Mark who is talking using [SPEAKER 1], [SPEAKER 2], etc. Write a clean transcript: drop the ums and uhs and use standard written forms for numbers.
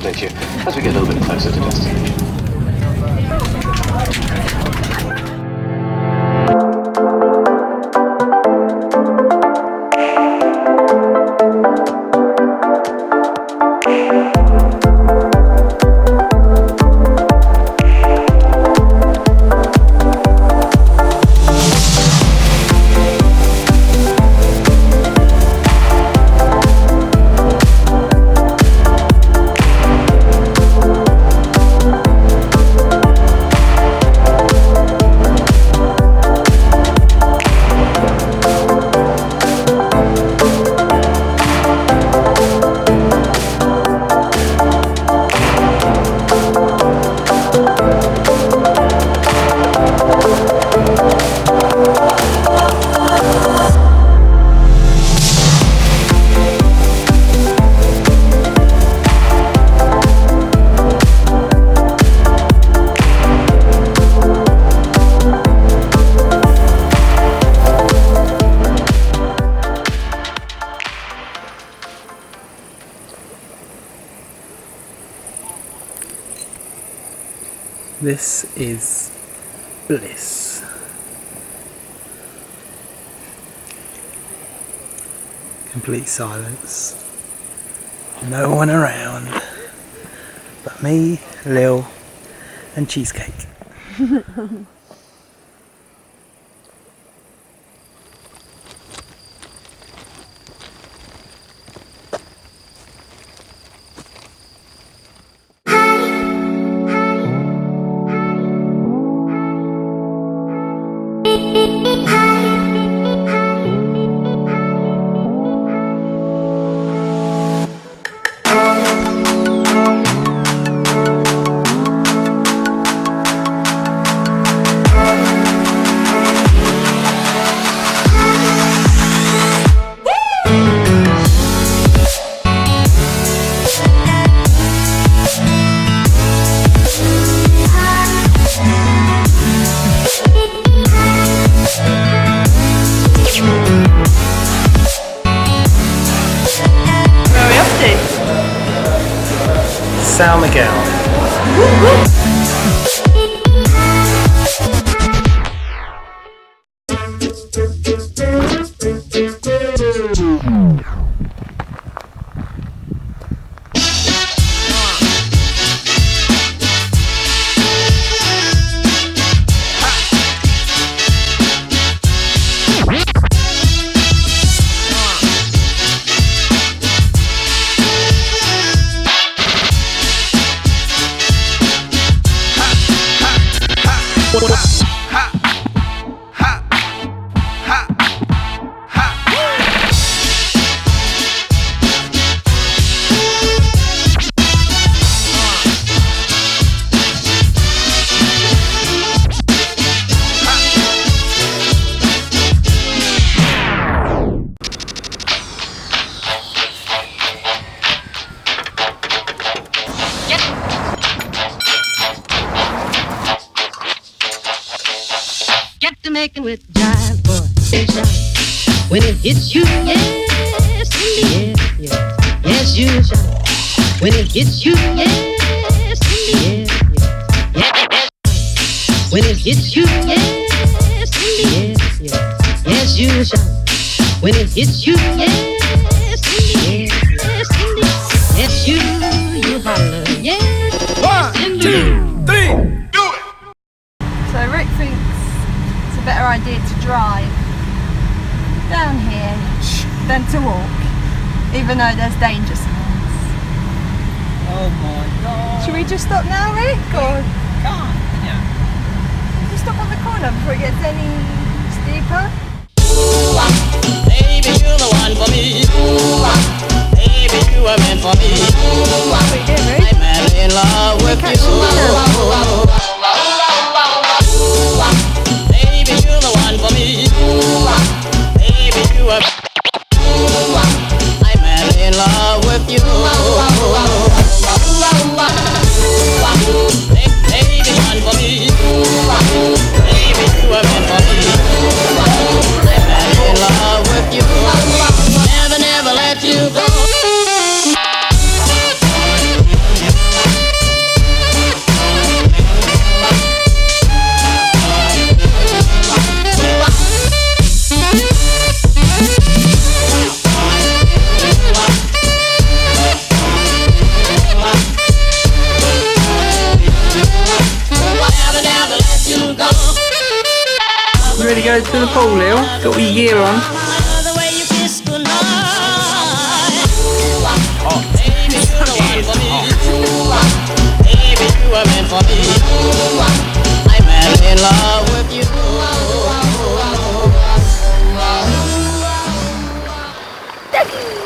[SPEAKER 1] update you as we get a little bit closer to destination.
[SPEAKER 2] This is bliss. Complete silence. No one around but me, Lil, and cheesecake. Miguel.
[SPEAKER 3] With jive boy, shine. When it hits you, yes, indeed, yes, yes, you shine. When it hits you, yes, indeed, yes, yes. When it hits you, yes, indeed, yes, yes, you shine. When it hits you, yes, indeed, yes, indeed, yes, you holler, yes. 1, 2, 3, do it.
[SPEAKER 4] So Rick thinks better idea to drive down here than to walk, even though there's danger signs.
[SPEAKER 2] Oh my god.
[SPEAKER 4] Should we just stop now, Rick? Or
[SPEAKER 2] Can't, yeah.
[SPEAKER 4] just stop on the corner before it gets any steeper?
[SPEAKER 5] Baby, you're the one for me. Baby, you are meant for me.
[SPEAKER 4] What are you doing, Rick?
[SPEAKER 5] I'm madly in love with you. For me, baby, you are. I'm madly in love with you. Baby, one for me, baby, you are meant for me. I'm madly in love with you. Never, never let you go.
[SPEAKER 6] go to the pool, Lil? Got all your gear on.
[SPEAKER 5] The way you kiss goodnight. Oh, baby, you're the one for me. Baby, you are meant for me. I'm madly in love with you.
[SPEAKER 4] Daddy!